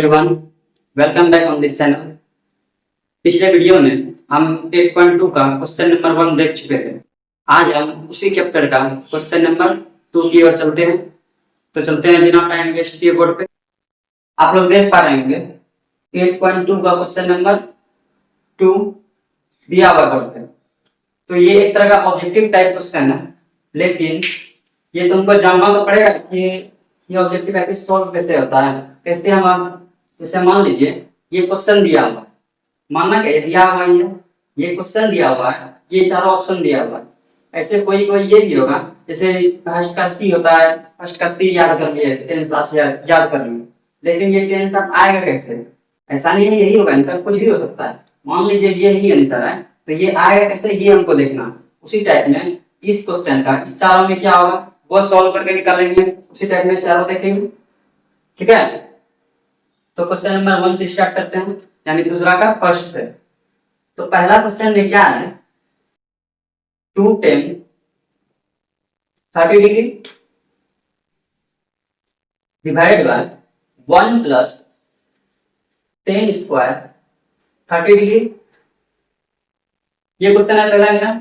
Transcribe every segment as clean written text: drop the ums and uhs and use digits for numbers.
Everyone, welcome back on this channel. पिछले video में हम 8.2 का क्वेश्चन नंबर 1 देख चुके थे। आज हम उसी चैप्टर का क्वेश्चन नंबर 2 की ओर चलते हैं। तो चलते हैं बिना टाइम वेस्ट किए बोर्ड पे। आप लोग देख पा रहे होंगे 8.2 का क्वेश्चन नंबर 2 दिया हुआ बोर्ड पे। तो ये एक तरह का ऑब्जेक्टिव टाइप क्वेश्चन है, लेकिन ये तुमको जानना तो पड़ेगा कि ये ऑब्जेक्टिव टाइप सॉल्व कैसे होता है। कैसे हम जैसे मान लीजिए ये क्वेश्चन दिया हुआ है, मानना क्या दिया हुआ है, ये क्वेश्चन दिया हुआ है, ये चारों ऑप्शन दिया हुआ है। ऐसे कोई कोई ये भी होगा, जैसे फर्स्ट का सी होता है, फर्स्ट का सी याद कर लिए, टेंस याद कर लिए, लेकिन ये टेंस आएगा कैसे? ऐसा नहीं है यही होगा आंसर, कुछ भी हो सकता है। मान लीजिए ये ही आंसर है, तो ये आएगा कैसे ये हमको देखना। उसी टाइप में इस क्वेश्चन का इस चारों में क्या होगा वो सॉल्व करके निकालेंगे। उसी टाइप में चारों देखेंगे, ठीक है। तो क्वेश्चन नंबर 1 से स्टार्ट करते हैं, यानी दूसरा का फर्स्ट से। तो पहला क्वेश्चन में क्या है, 2 tan 30 degree divide by 1 plus tan square 30 degree. ये क्वेश्चन है पहला मेरा।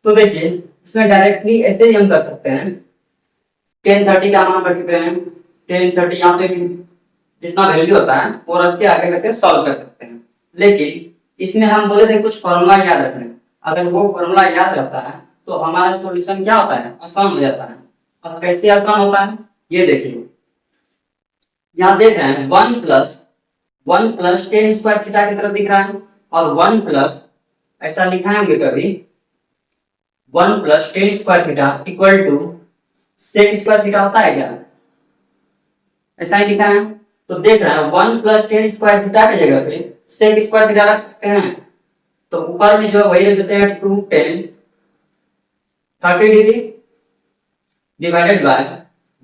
तो देखिए इसमें डायरेक्टली ऐसे ही हम कर सकते हैं। tan 30 का मान रख चुके हैं, tan 30 यहाँ पे जितना वैल्यू होता है वो रख के आगे करके सॉल्व कर सकते हैं। लेकिन इसमें हम बोले थे कुछ फॉर्मूला याद रखने, अगर वो फॉर्मूला याद रहता है तो हमारा सॉल्यूशन क्या होता है, आसान हो जाता है। और कैसे आसान होता है ये देखिए, यहाँ देख रहे हैं 1 प्लस tan स्क्वायर थीटा की तरफ दिख रहा है, और 1 प्लस ऐसा लिखा है कभी 1 plus tan square theta equal to sec square theta होता है क्या? ऐसा ही लिखा है। तो देख रहे हैं 1 प्लस tan स्क्वायर थीटा की जगह पे sec स्क्वायर थीटा रख सकते हैं। तो ऊपर में जो है वही रख देते हैं 2 tan 30 degree divided by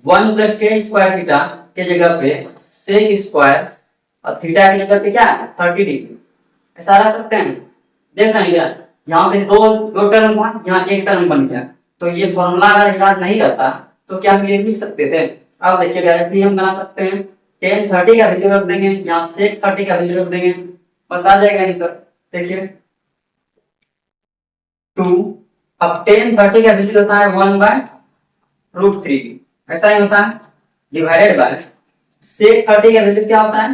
1 plus tan square theta के जगह पे sec स्क्वायर और थीटा की जगह पे क्या 30 डिग्री, ऐसा रख सकते हैं। देख रहे हैं क्या, यहाँ पे दो टर्म था, यहाँ एक टर्म बन गया। तो ये फॉर्मूला अगर याद नहीं रहता तो क्या हम ये लिख सकते थे? अब देखिए डायरेक्टली हम बना सकते हैं, tan 30 का वैल्यू रख देंगे, यहाँ sec 30 का वैल्यू रख देंगे, बस आ जाएगा आंसर। देखिए 2, अब tan 30 का वैल्यू होता है 1/√3, ऐसा ही होता है, डिवाइडेड बाय sec 30 का वैल्यू क्या होता है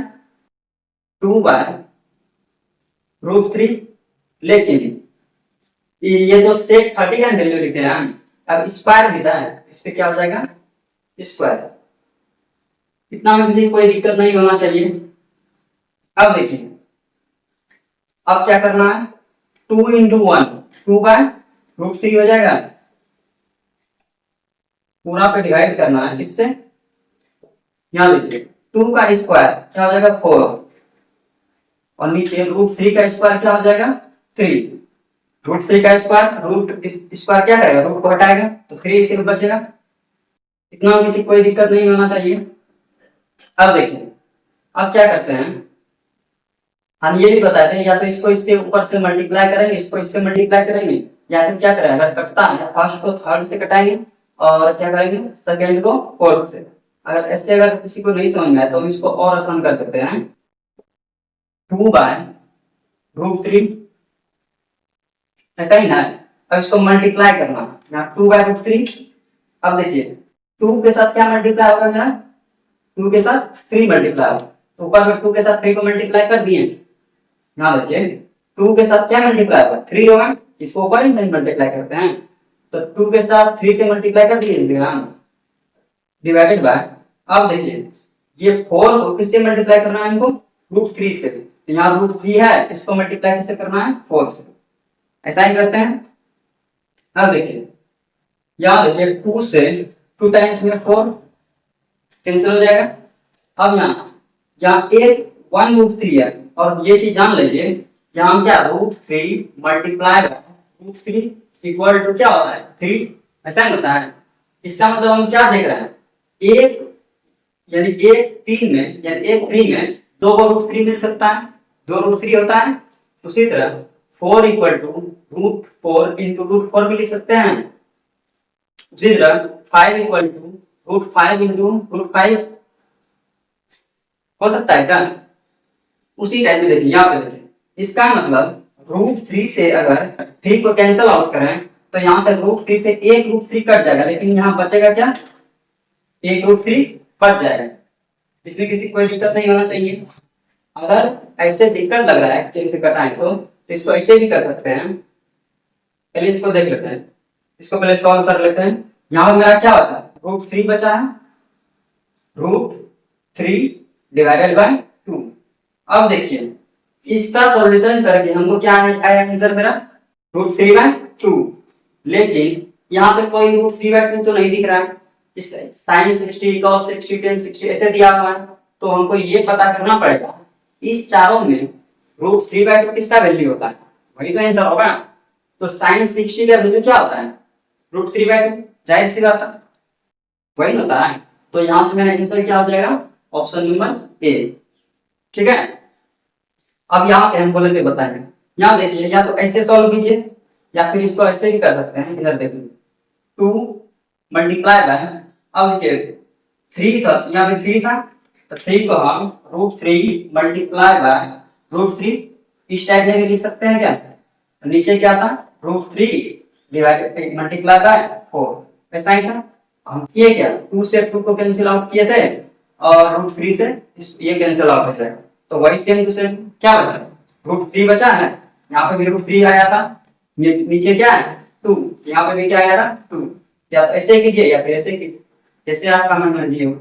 2/√3। लेकिन ये तो sec 30 का वैल्यू लिखे हैं, अब स्क्वायर दिया है, इस पे क्या हो जाएगा स्क्वायर। इतना में किसी कोई दिक्कत नहीं होना चाहिए। अब देखिए अब क्या करना है, 2 × 1 2/√3 हो जाएगा, पूरा पे डिवाइड करना है इससे। यहाँ देखिए 2 का स्क्वायर क्या हो जाएगा 4, और नीचे √3 का स्क्वायर क्या हो जाएगा 3। √3 का स्क्वायर रूट स्क्वायर क्या करेगा, रूट को हटाएगा तो 3 सिर्फ बचेगा। इतना किसी कोई दिक्कत नहीं होना चाहिए। अब देखिए अब क्या करते हैं, हम ये भी बताते हैं या तो इसको इससे ऊपर से मल्टीप्लाई करेंगे, इसको इससे मल्टीप्लाई करेंगे, या फिर क्या करेंगे अगर कटता है फर्स्ट को थर्ड से कटाएंगे और क्या करेंगे सेकंड को फोर्थ से। अगर ऐसे अगर किसी को नहीं समझ में आए तो हम इसको और आसान कर देते हैं, 2/√3 ऐसा ही ना। अब इसको मल्टीप्लाई करना, यहाँ 2/√3। अब देखिए 2 के साथ क्या मल्टीप्लाई होगा मेरा, 2 के साथ 3 मल्टीप्लाई होगा, तो ऊपर में 2 के साथ 3 को मल्टीप्लाई कर दिए। यहाँ देखिए 2 के साथ क्या मल्टीप्लाई होगा 3 होगा, इसको ऊपर ही मल्टीप्लाई करते हैं, तो 2 के साथ 3 से मल्टीप्लाई कर दिए डिवाइडेड बाय। अब देखिए ये 4 को किससे मल्टीप्लाई करना है इनको, √3 से। तो यहाँ √3 है, इसको मल्टीप्लाई किससे करना है 4 से, ऐसा ही करते हैं। अब देखिए यहाँ देखिए 2 से 2 टाइम्स में 4 कैंसिल हो जाएगा। अब यहाँ एक 1√3 है, और ये चीज जान लीजिए यहाँ क्या √3 मल्टीप्लाई √3 इक्वल टू क्या होता है 3, ऐसा ही होता है। इसका मतलब हम क्या देख रहे हैं, एक यानी एक 3 में यानी एक 3 में 2 को √3 मिल सकता है, 2√3 होता है। उसी तरह 4 इक्वल टू √4 इंटू √4 भी लिख सकते हैं। उसी तरह 5 इक्वल टू √5 इंटू √5 हो सकता है क्या? उसी टाइप में देखिए, यहाँ पे देखिए, इसका मतलब √3 से अगर 3 को कैंसिल आउट करें तो यहाँ से √3 से एक √3 कट जाएगा, लेकिन यहाँ बचेगा क्या? एक √3 बच जाएगा। इसमें किसी कोई दिक्कत नहीं होना चाहिए। अगर ऐसे दिक्कत लग रहा है कि इसे कटाएं तो इसको ऐसे भी कर सकते हैं। पहले इसको देख लेते हैं, इसको पहले सॉल्व कर लेते हैं। यहाँ पर मेरा क्या बचा? √3 बचा है, √3 डिवाइडेड बाय 2। अब देखिए इसका सॉल्यूशन करके हमको क्या आया आंसर मेरा? √3/2। लेकिन यहाँ पे कोई √3/2 तो नहीं दिख रहा है। साइन 60, cos 60, tan 60 ऐसे दिया हुआ है, तो हमको ये पता करना पड़ेगा इस चारों में √3/2 किसका वैल्यू होता है, वही तो आंसर होगा। तो साइन 60 का वैल्यू क्या होता है? √3/2, जाहिर सी बात है वही होता है। तो यहाँ से मेरा आंसर क्या हो जाएगा? Option number A. ठीक है, अब यहाँ पे हम बोलेंगे बताएंगे। यहाँ देखिए, या तो ऐसे सॉल्व कीजिए या फिर इसको ऐसे भी कर सकते हैं। इधर देखिए 2 मल्टीप्लाई बाय, अब देखिए 3 था, यहाँ पे 3 था तो 3 को हम √3 मल्टीप्लाई बाय √3 इस टाइप में भी लिख सकते हैं क्या? तो नीचे क्या था? √3 डिवाइडेड मल्टीप्लाई बाय 4, ऐसा ही था। हम किए क्या? 2 से 2 को कैंसिल आउट किए थे और √3 से ये कैंसिल आउट हो जाएगा, तो वही सेम टू सेम क्या बचा? √3 बचा है, यहाँ पे भी √3 आया था, नीचे क्या है? 2, यहाँ पे भी क्या आया था? 2। या तो ऐसे कीजिए या फिर ऐसे कीजिए, जैसे आपका मन मर्जी हो।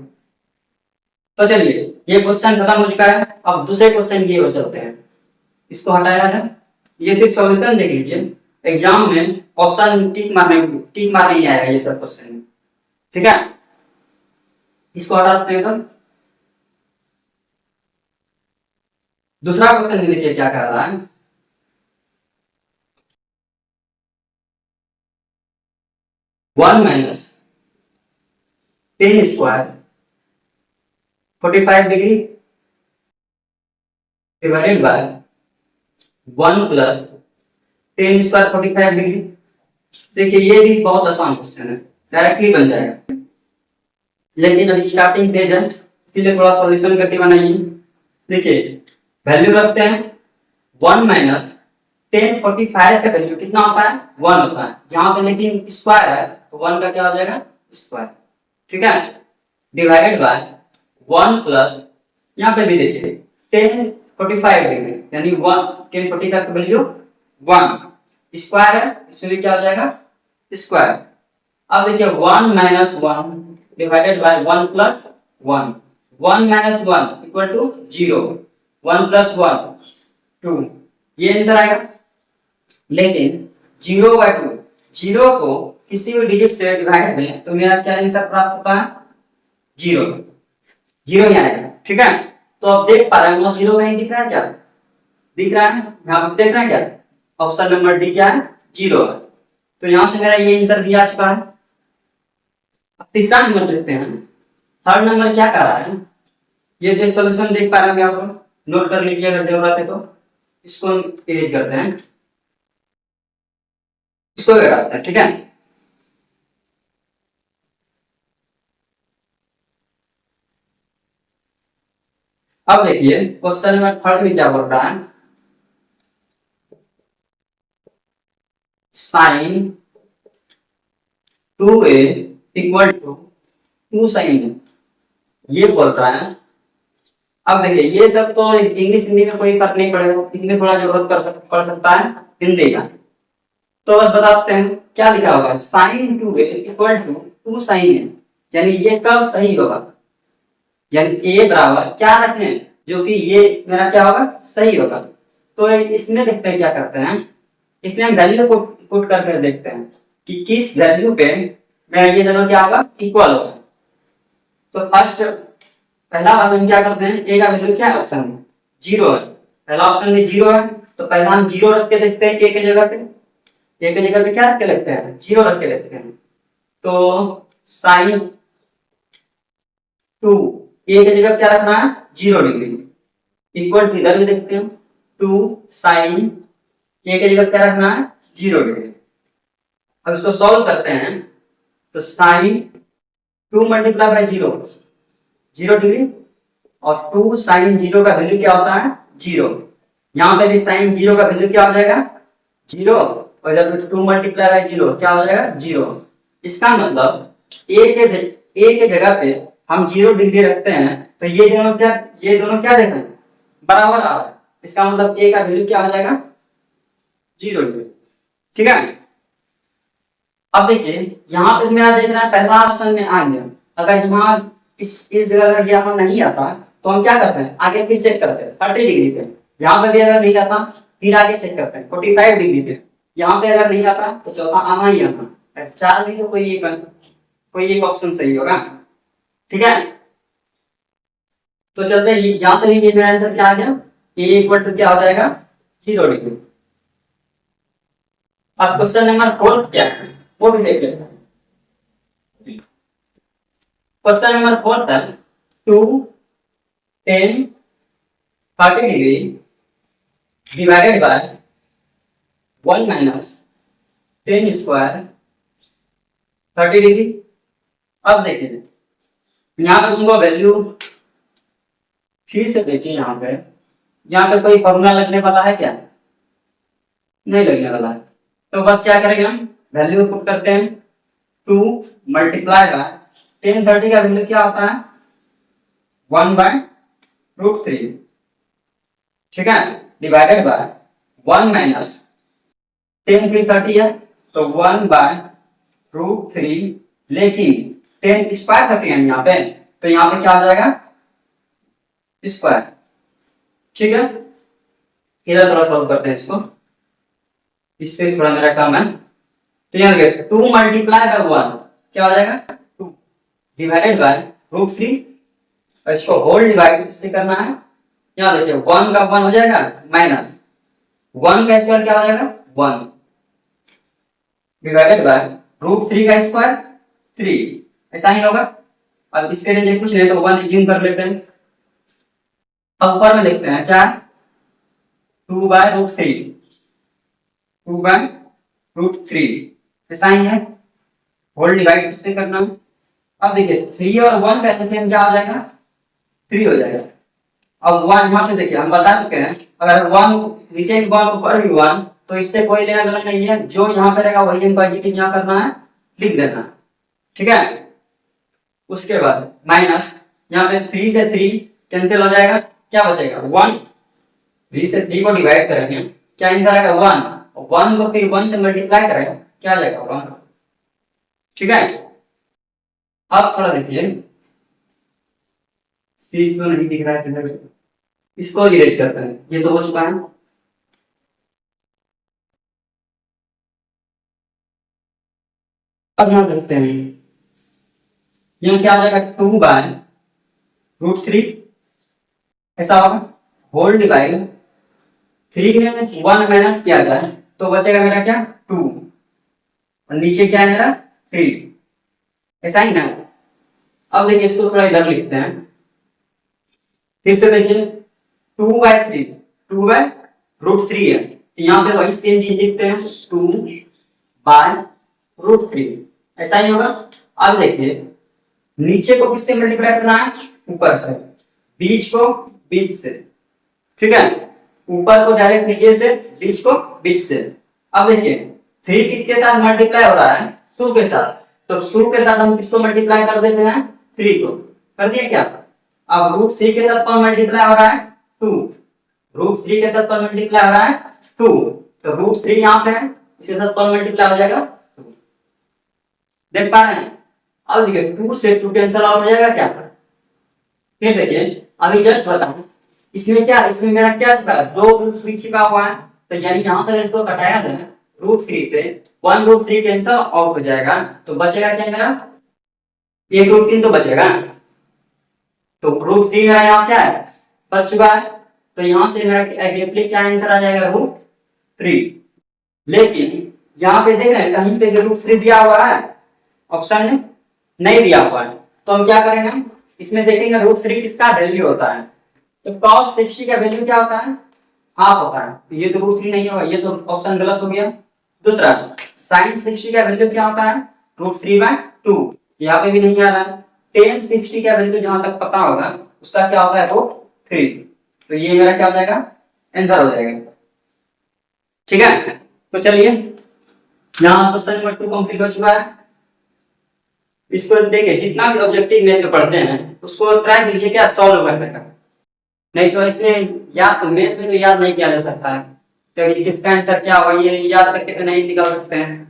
तो चलिए ये क्वेश्चन खत्म हो चुका है। अब दूसरे क्वेश्चन की ओर चलते हैं। इसको हटाया जाए, ये सिर्फ सॉल्यूशन देख लीजिए, एग्जाम में ऑप्शन टिक मारने ही आएगा ये सब क्वेश्चन। ठीक है, इसको हटाते हैं। तो दूसरा क्वेश्चन देखिए क्या कर रहा है। 1 minus 10 square 45 degree divided by 1 plus 10 square 45 degree. देखिए ये भी बहुत आसान क्वेश्चन है, डायरेक्टली बन जाएगा, लेकिन अभी स्टार्टिंग पेज है इसलिए थोड़ा सॉल्यूशन करके बनाइए। देखिए वैल्यू रखते हैं 1 माइनस 10 45 का वैल्यू कितना होता है? 1 होता है। यहाँ पे लेकिन स्क्वायर है तो 1 का क्या हो जाएगा? स्क्वायर। ठीक है, डिवाइडेड बाय 1 प्लस, यहाँ पे भी देखिए 10 45 डिग्री यानी 1 10 45 का वैल्यू 1 स्क्वायर है, इसमें भी क्या हो जाएगा? स्क्वायर। अब देखिए 1 minus 1 divided by 1 plus 1, 1 minus 1 equal to 0, 1 plus 1 2, ये आंसर आएगा। लेकिन 0/2, 0 को किसी भी डिजिट से डिवाइड दें तो मेरा क्या आंसर प्राप्त होता है? 0, 0 ही आएगा। ठीक है, तो अब देख पा रहे हैं 0 नहीं दिख रहा है क्या? दिख रहा है, यहाँ पे देख रहे हैं क्या? ऑप्शन नंबर डी क्या है? 0 है। तो यहाँ से मेरा ये आंसर भी आ चुका है। अब तीसरा नंबर देखते हैं। थर्ड नंबर क्या कर रहा है? ये देख सॉल्यूशन देख पा रहे हैं आप, नोट कर लीजिए अगर जरूरत है तो। इसको इरेज करते हैं, इसको लगाते हैं। ठीक है, अब देखिए क्वेश्चन नंबर थर्ड में क्या बोल रहा है? Sine 2a equal to 2 sine a, ये बोल रहा है। अब देखिए ये सब तो इंग्लिश हिंदी में कोई फर्क नहीं पड़ेगा, इसमें थोड़ा जरूरत पड़ सकता है हिंदी का। तो बस बताते हैं क्या लिखा होगा? Sine 2a equal to 2 sine a, यानी ये कब सही होगा? यानी a बराबर क्या रखें जो कि ये मेरा क्या होगा? सही होगा। तो इसमें देखते हैं क्या करते हैं, इसमें हम वैल्यू को पुट करके देखते हैं कि किस वैल्यू पे मेरा ये दोनों क्या होगा? इक्वल होगा। तो फर्स्ट पहला वाला हम क्या करते हैं, a का वैल्यू क्या है? ऑप्शन में 0 है, पहला ऑप्शन में 0 है, तो पहला हम 0 रख के देखते हैं। a के जगह पे, a के जगह पे क्या रख के देखते हैं? 0 रख के देखते हैं। तो साइन 2 a के जगह क्या रखना है? 0 डिग्री इक्वल टू, इधर भी देखते हैं 2 साइन a के जगह क्या रखना है? 0 डिग्री। अब इसको सॉल्व करते हैं तो साइन 2 मल्टीप्लाई बाय 0 0 डिग्री और 2 साइन 0 का वैल्यू क्या होता है 0। यहाँ पे भी साइन 0 का वैल्यू क्या हो जाएगा 0, और इधर 2 मल्टीप्लाई बाय 0 क्या हो जाएगा 0। इसका मतलब ए के जगह पे हम 0 डिग्री रखते हैं तो ये दोनों क्या देख रहे हैं बराबर आ रहा है। इसका मतलब ए का वैल्यू क्या हो जाएगा 0 डिग्री। ठीक है, अब देखिए यहाँ पे मेरा देख रहा है पहला ऑप्शन में आ गया। अगर यहाँ इस जगह अगर यहाँ नहीं आता तो हम क्या करते हैं आगे फिर चेक करते हैं 30 डिग्री पे। यहाँ पे भी अगर नहीं आता फिर आगे चेक करते हैं 45 डिग्री पे। यहाँ पे अगर नहीं आता तो चौथा आना ही आना, 4 में तो कोई एक ऑप्शन सही होगा। ठीक है, तो चलते हैं यहाँ से भी मेरा आंसर क्या आ गया, ये इक्वल टू क्या हो जाएगा 0 डिग्री। अब क्वेश्चन नंबर 4 क्या है वो भी देख लेते हैं। क्वेश्चन नंबर 4 था 2 10 30 degree divided by 1 minus 10 square 30 degree. अब देखिए यहाँ पे तुमको वैल्यू फिर से देखिए, यहाँ पे कोई फॉर्मूला लगने वाला है क्या, नहीं लगने वाला है। तो बस क्या करेंगे हम वैल्यू पुट करते हैं 2 मल्टीप्लाई बाय 10 30 का वैल्यू क्या होता है 1/√3। ठीक है, डिवाइडेड बाय 1 माइनस 10 फिर 30 है तो 1/√3, लेकिन 10 स्क्वायर 30 है यहाँ पे, तो यहाँ पे क्या आ जाएगा स्क्वायर। ठीक है, इधर थोड़ा सॉल्व करते हैं इसको, इस पे थोड़ा मेरा कम है। तो यहाँ देखिए 2 मल्टीप्लाई बाय 1 क्या हो जाएगा 2 डिवाइडेड बाय √3, और इसको होल डिवाइड इससे करना है। यहाँ देखिए 1 का 1 हो जाएगा माइनस 1 का स्क्वायर क्या हो जाएगा 1 डिवाइडेड बाय √3 का स्क्वायर 3, ऐसा ही होगा। अब इस पे रेंज कुछ नहीं तो 1 एज्यूम कर लेते हैं। अब ऊपर में देखते हैं क्या 2/√3 2/√3 ऐसा ही है, होल डिवाइड किससे करना है। अब देखिए 3 और 1 का एलसीएम क्या हो जाएगा 3 हो जाएगा। अब 1 यहाँ पे देखिए हम बता चुके हैं अगर 1 नीचे भी 1 ऊपर भी 1 तो इससे कोई लेना देना नहीं है, जो यहाँ पे रहेगा वही हम पॉजिटिव यहाँ करना है लिख देना। ठीक है, उसके बाद माइनस यहाँ पे 3 से 3 कैंसिल हो जाएगा, क्या बचेगा 1। 3 से 3 को डिवाइड करेंगे क्या आंसर आएगा 1, 1 को फिर 1 से मल्टीप्लाई करेंगे क्या आ जाएगा 1। ठीक है, अब थोड़ा देखिए स्पीड तो नहीं दिख रहा है, इसको इरेज करते हैं, ये तो हो चुका है। अब यहाँ देखते हैं यहाँ क्या आ जाएगा 2/√3 ऐसा होगा, होल डिवाइड 3 में 1 माइनस किया जाए तो बचेगा मेरा क्या 2, और नीचे क्या है मेरा 3, ऐसा ही ना। अब देखिए इसको थोड़ा इधर लिखते हैं, फिर से देखिए 2/3 2/√3 है, तो यहाँ पे वही सेम चीज लिखते हैं 2/√3 ऐसा ही होगा। अब देखिए नीचे को किससे मल्टीप्लाई करना है ऊपर से, बीच को बीच से। ठीक है, ऊपर को डायरेक्ट नीचे से, बीच को बीच से। अब देखिए 3 किसके साथ मल्टीप्लाई हो रहा है 2 के साथ, तो 2 के साथ हम किसको मल्टीप्लाई कर देते हैं 3 को, कर दिया क्या। अब √3 के साथ कौन मल्टीप्लाई हो रहा है 2, √3 के साथ कौन मल्टीप्लाई हो रहा है 2, तो √3 यहाँ पे है इसके साथ कौन मल्टीप्लाई हो जाएगा 2। देख पा रहे हैं, अब देखिए 2 से 2 कैंसिल आउट हो जाएगा क्या। फिर देखिए अभी जस्ट बताऊं इसमें मेरा क्या छिपा है 2√3 छिपा हुआ है, तो यानी यहां से इसको घटाया जाए √3 से 1√3 कैंसिल आउट हो जाएगा, तो बचेगा क्या मेरा 1√3 तो बचेगा, तो √3 मेरा यहाँ क्या है बच चुका है, तो यहां से मेरा एग्जैक्टली क्या आंसर आ जाएगा √3। लेकिन यहाँ पे देख रहे हैं कहीं पे √3 दिया हुआ है ऑप्शन में नहीं दिया हुआ है, तो हम क्या करेंगे इसमें देखेंगे √3 किसका वैल्यू होता है, तो cos 60 का वैल्यू क्या होता है हाफ होता है, तो ये तो √3 नहीं होगा, ये तो ऑप्शन गलत हो गया। दूसरा sin 60 का वैल्यू क्या होता है √3/2, यहाँ पे भी नहीं आ रहा है। tan 60 का वैल्यू जहां तक पता होगा उसका क्या होता है वो 3। तो ये मेरा क्या हो जाएगा, आंसर हो जाएगा। ठीक है, तो चलिए यहाँ क्वेश्चन नंबर 2 कंप्लीट हो चुका है। इसको देखिए, जितना भी ऑब्जेक्टिव मैथ में पढ़ते हैं उसको ट्राई कीजिए क्या सॉल्व करने का, नहीं तो इसमें याद तो मैथ में तो याद नहीं किया जा सकता है, तो किसका आंसर क्या होगा ये याद करके तो नहीं निकाल सकते हैं।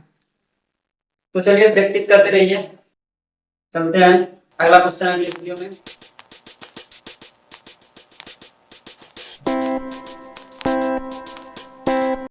तो चलिए प्रैक्टिस करते रहिए, चलते हैं अगला क्वेश्चन अगले वीडियो में।